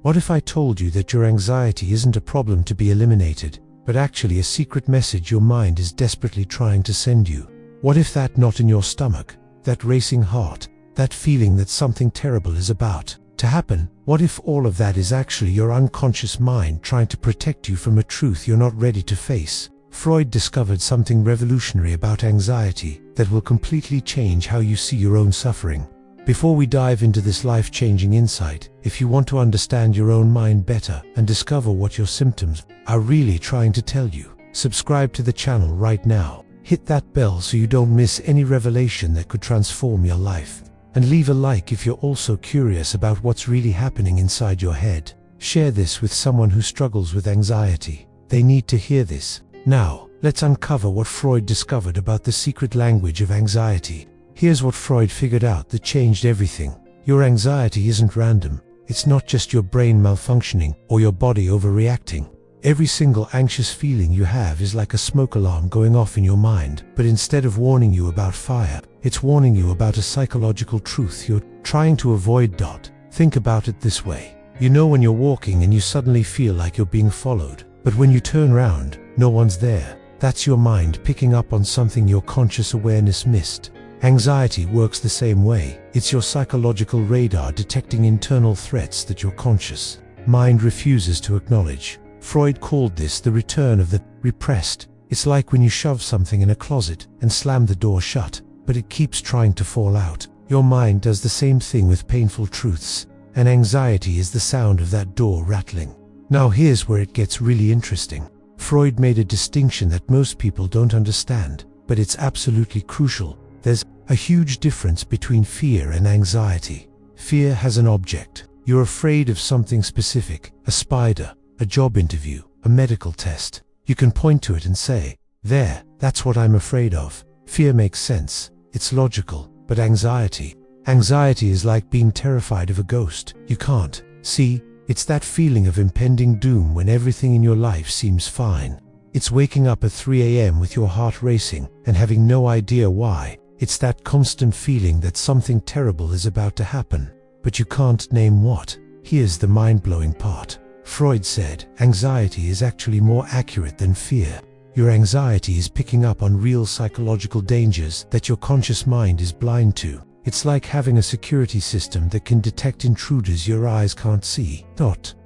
What if I told you that your anxiety isn't a problem to be eliminated, but actually a secret message your mind is desperately trying to send you? What if that knot in your stomach, that racing heart, that feeling that something terrible is about to happen, what if all of that is actually your unconscious mind trying to protect you from a truth you're not ready to face? Freud discovered something revolutionary about anxiety that will completely change how you see your own suffering. Before we dive into this life-changing insight, if you want to understand your own mind better and discover what your symptoms are really trying to tell you, subscribe to the channel right now. Hit that bell so you don't miss any revelation that could transform your life. And leave a like if you're also curious about what's really happening inside your head. Share this with someone who struggles with anxiety. They need to hear this. Now, let's uncover what Freud discovered about the secret language of anxiety. Here's what Freud figured out that changed everything. Your anxiety isn't random. It's not just your brain malfunctioning or your body overreacting. Every single anxious feeling you have is like a smoke alarm going off in your mind, but instead of warning you about fire, it's warning you about a psychological truth you're trying to avoid. Think about it this way. You know when you're walking and you suddenly feel like you're being followed, but when you turn around, no one's there. That's your mind picking up on something your conscious awareness missed. Anxiety works the same way. It's your psychological radar detecting internal threats that your conscious mind refuses to acknowledge. Freud called this the return of the repressed. It's like when you shove something in a closet and slam the door shut, but it keeps trying to fall out. Your mind does the same thing with painful truths, and anxiety is the sound of that door rattling. Now here's where it gets really interesting. Freud made a distinction that most people don't understand, but it's absolutely crucial. There's a huge difference between fear and anxiety. Fear has an object. You're afraid of something specific, a spider, a job interview, a medical test. You can point to it and say, "There, that's what I'm afraid of." Fear makes sense. It's logical. But anxiety is like being terrified of a ghost. You can't see. It's that feeling of impending doom when everything in your life seems fine. It's waking up at 3 a.m. with your heart racing and having no idea why. It's that constant feeling that something terrible is about to happen, but you can't name what. Here's the mind-blowing part. Freud said, anxiety is actually more accurate than fear. Your anxiety is picking up on real psychological dangers that your conscious mind is blind to. It's like having a security system that can detect intruders your eyes can't see.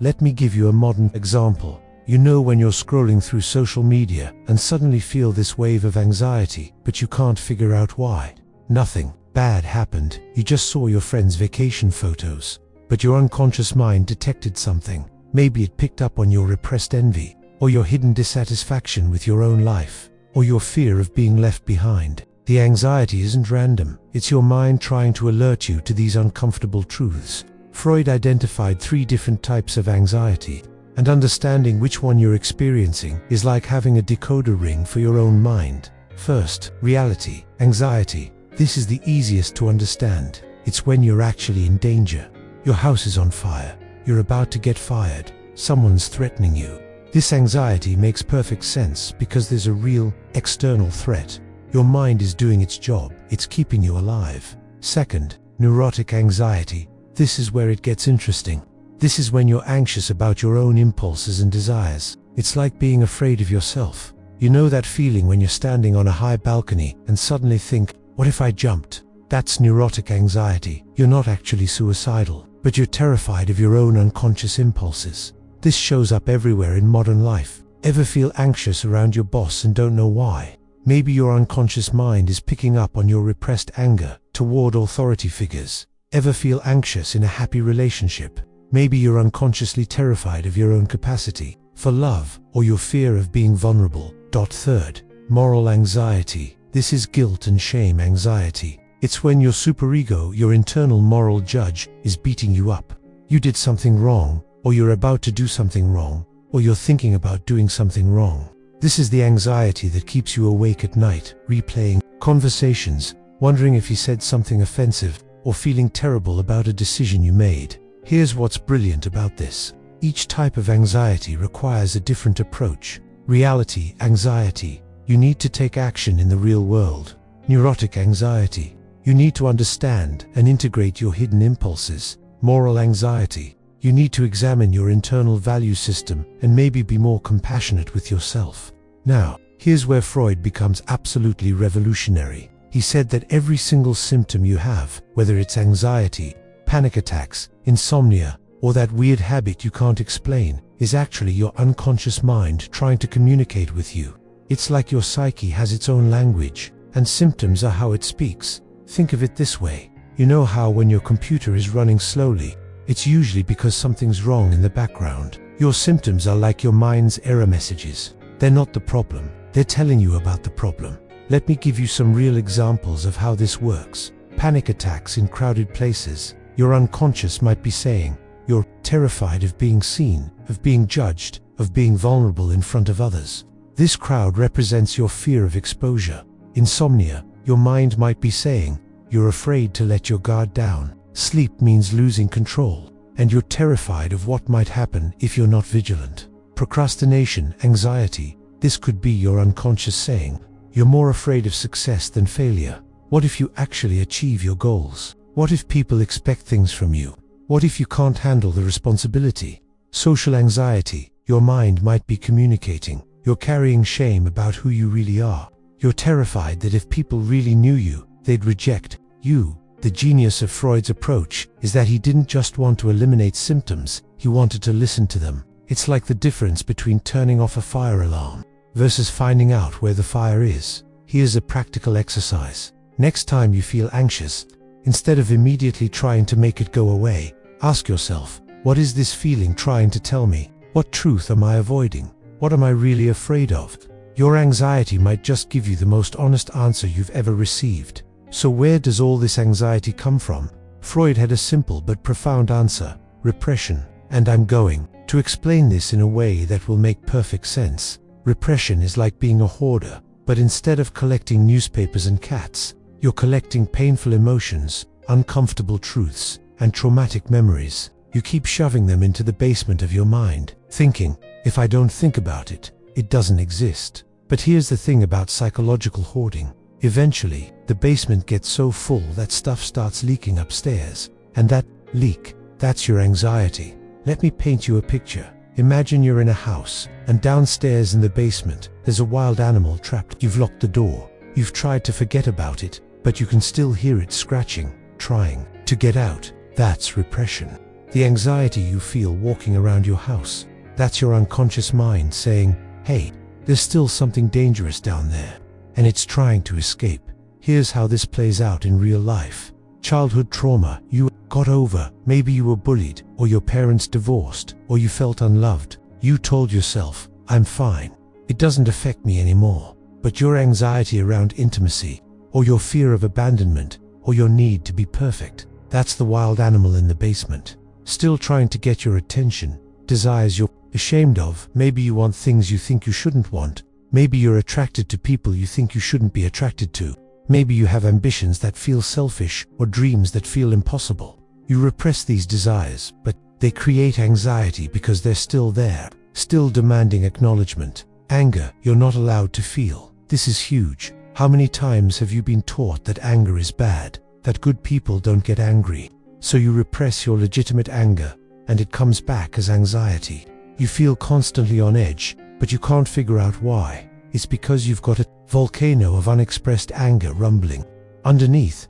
Let me give you a modern example. You know when you're scrolling through social media and suddenly feel this wave of anxiety, but you can't figure out why. Nothing bad happened. You just saw your friend's vacation photos. But your unconscious mind detected something. Maybe it picked up on your repressed envy, or your hidden dissatisfaction with your own life, or your fear of being left behind. The anxiety isn't random. It's your mind trying to alert you to these uncomfortable truths. Freud identified 3 different types of anxiety, and understanding which one you're experiencing is like having a decoder ring for your own mind. First, reality, anxiety. This is the easiest to understand. It's when you're actually in danger. Your house is on fire. You're about to get fired. Someone's threatening you. This anxiety makes perfect sense because there's a real, external threat. Your mind is doing its job. It's keeping you alive. Second, neurotic anxiety. This is where it gets interesting. This is when you're anxious about your own impulses and desires. It's like being afraid of yourself. You know that feeling when you're standing on a high balcony and suddenly think, what if I jumped? That's neurotic anxiety. You're not actually suicidal, but you're terrified of your own unconscious impulses. This shows up everywhere in modern life. Ever feel anxious around your boss and don't know why? Maybe your unconscious mind is picking up on your repressed anger toward authority figures. Ever feel anxious in a happy relationship? Maybe you're unconsciously terrified of your own capacity for love or your fear of being vulnerable. Third, moral anxiety. This is guilt and shame anxiety. It's when your superego, your internal moral judge, is beating you up. You did something wrong, or you're about to do something wrong, or you're thinking about doing something wrong. This is the anxiety that keeps you awake at night, replaying conversations, wondering if you said something offensive, or feeling terrible about a decision you made. Here's what's brilliant about this. Each type of anxiety requires a different approach. Reality anxiety. You need to take action in the real world. Neurotic anxiety. You need to understand and integrate your hidden impulses. Moral anxiety. You need to examine your internal value system and maybe be more compassionate with yourself. Now, here's where Freud becomes absolutely revolutionary. He said that every single symptom you have, whether it's anxiety, panic attacks, insomnia, or that weird habit you can't explain, is actually your unconscious mind trying to communicate with you. It's like your psyche has its own language, and symptoms are how it speaks. Think of it this way. You know how when your computer is running slowly, it's usually because something's wrong in the background. Your symptoms are like your mind's error messages. They're not the problem. They're telling you about the problem. Let me give you some real examples of how this works. Panic attacks in crowded places. Your unconscious might be saying, you're terrified of being seen, of being judged, of being vulnerable in front of others. This crowd represents your fear of exposure. Insomnia, your mind might be saying, you're afraid to let your guard down. Sleep means losing control, and you're terrified of what might happen if you're not vigilant. Procrastination, anxiety, this could be your unconscious saying, you're more afraid of success than failure. What if you actually achieve your goals? What if people expect things from you? What if you can't handle the responsibility? Social anxiety, your mind might be communicating, you're carrying shame about who you really are. You're terrified that if people really knew you, they'd reject you. The genius of Freud's approach is that he didn't just want to eliminate symptoms, he wanted to listen to them. It's like the difference between turning off a fire alarm versus finding out where the fire is. Here's a practical exercise. Next time you feel anxious, instead of immediately trying to make it go away, ask yourself, what is this feeling trying to tell me? What truth am I avoiding? What am I really afraid of? Your anxiety might just give you the most honest answer you've ever received. So where does all this anxiety come from? Freud had a simple but profound answer: repression. And I'm going to explain this in a way that will make perfect sense. Repression is like being a hoarder, but instead of collecting newspapers and cats, you're collecting painful emotions, uncomfortable truths, and traumatic memories. You keep shoving them into the basement of your mind, thinking, if I don't think about it, it doesn't exist. But here's the thing about psychological hoarding. Eventually, the basement gets so full that stuff starts leaking upstairs. And that leak, that's your anxiety. Let me paint you a picture. Imagine you're in a house, and downstairs in the basement, there's a wild animal trapped. You've locked the door. You've tried to forget about it, but you can still hear it scratching, trying to get out. That's repression. The anxiety you feel walking around your house, that's your unconscious mind saying, hey, there's still something dangerous down there, and it's trying to escape. Here's how this plays out in real life. Childhood trauma you got over. Maybe you were bullied, or your parents divorced, or you felt unloved. You told yourself, I'm fine. It doesn't affect me anymore. But your anxiety around intimacy, or your fear of abandonment, or your need to be perfect, that's the wild animal in the basement, still trying to get your attention. Desires you're ashamed of. Maybe you want things you think you shouldn't want. Maybe you're attracted to people you think you shouldn't be attracted to. Maybe you have ambitions that feel selfish, or dreams that feel impossible. You repress these desires, but they create anxiety because they're still there, still demanding acknowledgement. Anger, you're not allowed to feel. This is huge. How many times have you been taught that anger is bad, that good people don't get angry? So you repress your legitimate anger, and it comes back as anxiety. You feel constantly on edge, but you can't figure out why. It's because you've got a volcano of unexpressed anger rumbling underneath.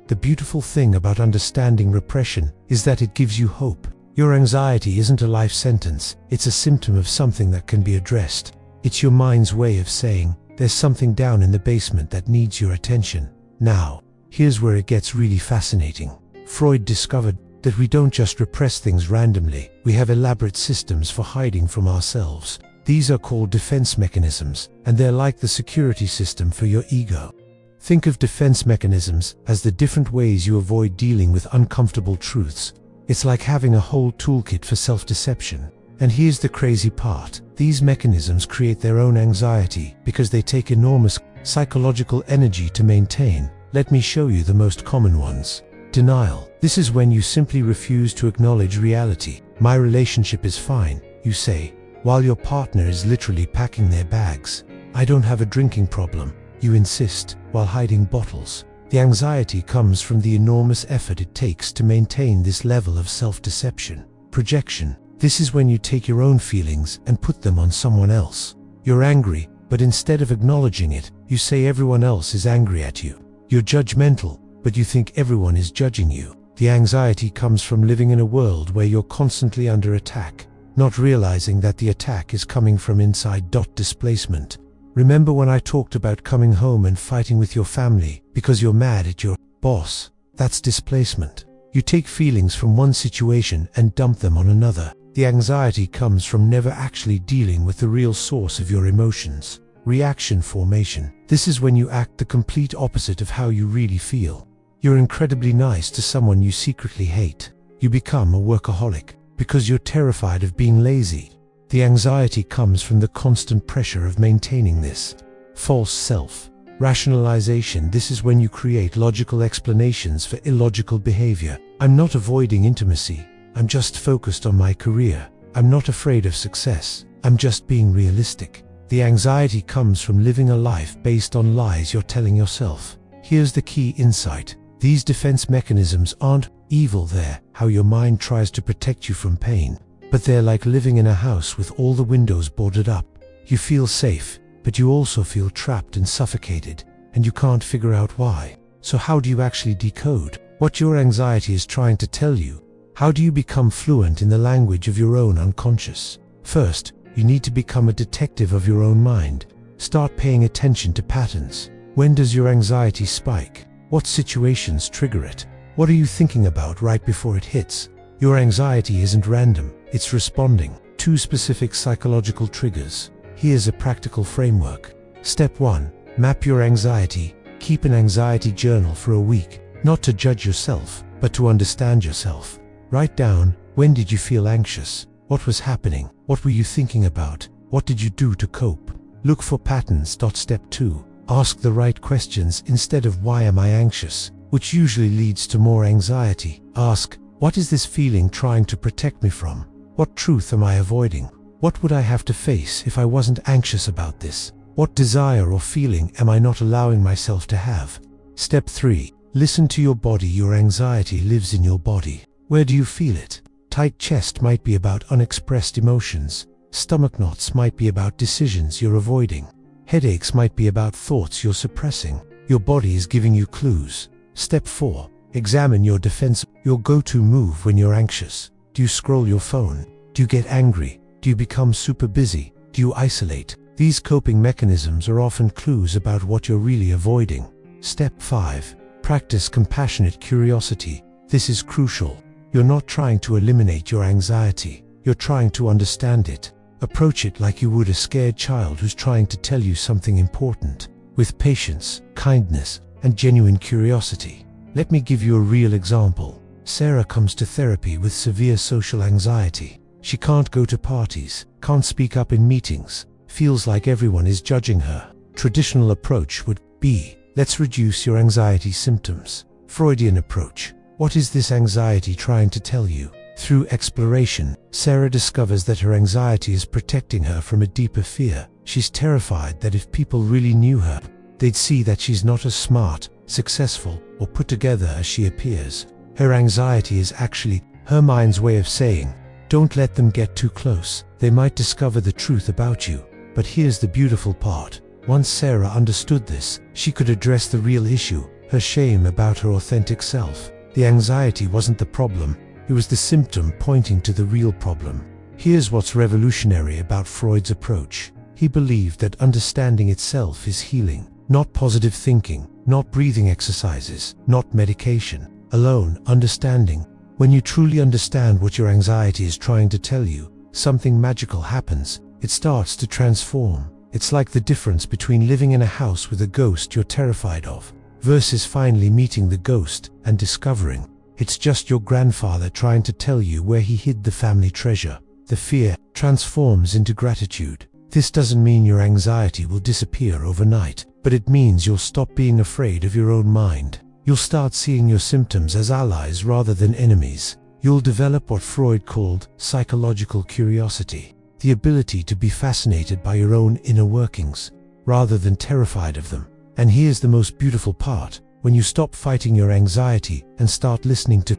The beautiful thing about understanding repression is that it gives you hope. Your anxiety isn't a life sentence, it's a symptom of something that can be addressed. It's your mind's way of saying, there's something down in the basement that needs your attention. Now, here's where it gets really fascinating. Freud discovered that we don't just repress things randomly, we have elaborate systems for hiding from ourselves. These are called defense mechanisms, and they're like the security system for your ego. Think of defense mechanisms as the different ways you avoid dealing with uncomfortable truths. It's like having a whole toolkit for self-deception. And here's the crazy part. These mechanisms create their own anxiety because they take enormous psychological energy to maintain. Let me show you the most common ones. Denial. This is when you simply refuse to acknowledge reality. My relationship is fine, you say, while your partner is literally packing their bags. I don't have a drinking problem, you insist, while hiding bottles. The anxiety comes from the enormous effort it takes to maintain this level of self-deception. Projection. This is when you take your own feelings and put them on someone else. You're angry, but instead of acknowledging it, you say everyone else is angry at you. You're judgmental, but you think everyone is judging you. The anxiety comes from living in a world where you're constantly under attack, not realizing that the attack is coming from inside. Displacement. Remember when I talked about coming home and fighting with your family because you're mad at your boss? That's displacement. You take feelings from one situation and dump them on another. The anxiety comes from never actually dealing with the real source of your emotions. Reaction formation. This is when you act the complete opposite of how you really feel. You're incredibly nice to someone you secretly hate. You become a workaholic because you're terrified of being lazy. The anxiety comes from the constant pressure of maintaining this. False self. Rationalization. This is when you create logical explanations for illogical behavior. I'm not avoiding intimacy. I'm just focused on my career. I'm not afraid of success. I'm just being realistic. The anxiety comes from living a life based on lies you're telling yourself. Here's the key insight. These defense mechanisms aren't evil, they're how your mind tries to protect you from pain. But they're like living in a house with all the windows boarded up. You feel safe, but you also feel trapped and suffocated, and you can't figure out why. So how do you actually decode what your anxiety is trying to tell you? How do you become fluent in the language of your own unconscious? First, you need to become a detective of your own mind. Start paying attention to patterns. When does your anxiety spike? What situations trigger it? What are you thinking about right before it hits? Your anxiety isn't random, it's responding to specific psychological triggers. Here's a practical framework. Step 1. Map your anxiety. Keep an anxiety journal for a week, not to judge yourself, but to understand yourself. Write down, when did you feel anxious? What was happening? What were you thinking about? What did you do to cope? Look for patterns. Step 2. Ask the right questions instead of why am I anxious, which usually leads to more anxiety. Ask, what is this feeling trying to protect me from? What truth am I avoiding? What would I have to face if I wasn't anxious about this? What desire or feeling am I not allowing myself to have? Step 3. Listen to your body. Your anxiety lives in your body. Where do you feel it? Tight chest might be about unexpressed emotions. Stomach knots might be about decisions you're avoiding. Headaches might be about thoughts you're suppressing. Your body is giving you clues. Step 4. Examine your defense. Your go-to move when you're anxious. Do you scroll your phone? Do you get angry? Do you become super busy? Do you isolate? These coping mechanisms are often clues about what you're really avoiding. Step 5. Practice compassionate curiosity. This is crucial. You're not trying to eliminate your anxiety. You're trying to understand it. Approach it like you would a scared child who's trying to tell you something important, with patience, kindness, and genuine curiosity. Let me give you a real example. Sarah comes to therapy with severe social anxiety. She can't go to parties, can't speak up in meetings, feels like everyone is judging her. Traditional approach would be, let's reduce your anxiety symptoms. Freudian approach, what is this anxiety trying to tell you? Through exploration, Sarah discovers that her anxiety is protecting her from a deeper fear. She's terrified that if people really knew her, they'd see that she's not as smart, successful, or put together as she appears. Her anxiety is actually her mind's way of saying, don't let them get too close, they might discover the truth about you. But here's the beautiful part. Once Sarah understood this, she could address the real issue, her shame about her authentic self. The anxiety wasn't the problem. It was the symptom pointing to the real problem. Here's what's revolutionary about Freud's approach. He believed that understanding itself is healing, not positive thinking, not breathing exercises, not medication. Alone, understanding. When you truly understand what your anxiety is trying to tell you, something magical happens. It starts to transform. It's like the difference between living in a house with a ghost you're terrified of, versus finally meeting the ghost and discovering it's just your grandfather trying to tell you where he hid the family treasure. The fear transforms into gratitude. This doesn't mean your anxiety will disappear overnight, but it means you'll stop being afraid of your own mind. You'll start seeing your symptoms as allies rather than enemies. You'll develop what Freud called psychological curiosity, the ability to be fascinated by your own inner workings, rather than terrified of them. And here's the most beautiful part. When you stop fighting your anxiety and start listening to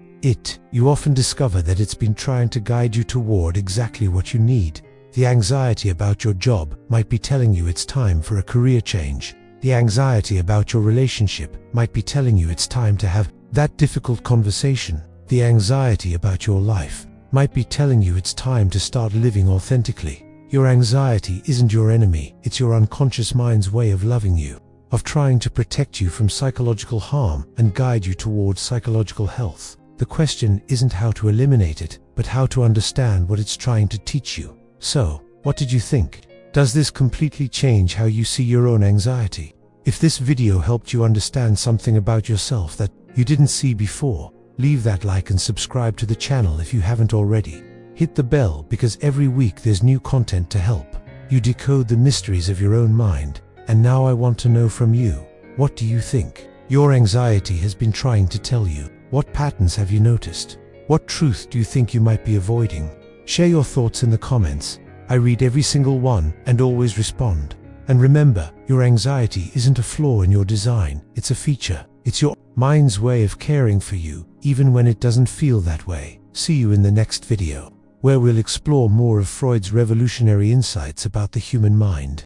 you often discover that it's been trying to guide you toward exactly what you need. The anxiety about your job might be telling you it's time for a career change. The anxiety about your relationship might be telling you it's time to have that difficult conversation. The anxiety about your life might be telling you it's time to start living authentically. Your anxiety isn't your enemy, it's your unconscious mind's way of loving you, of trying to protect you from psychological harm and guide you towards psychological health. The question isn't how to eliminate it, but how to understand what it's trying to teach you. So, what did you think? Does this completely change how you see your own anxiety? If this video helped you understand something about yourself that you didn't see before, leave that like and subscribe to the channel if you haven't already. Hit the bell because every week there's new content to help you decode the mysteries of your own mind. And now I want to know from you, what do you think your anxiety has been trying to tell you? What patterns have you noticed? What truth do you think you might be avoiding? Share your thoughts in the comments. I read every single one and always respond. And remember, your anxiety isn't a flaw in your design, it's a feature. It's your mind's way of caring for you, even when it doesn't feel that way. See you in the next video, where we'll explore more of Freud's revolutionary insights about the human mind.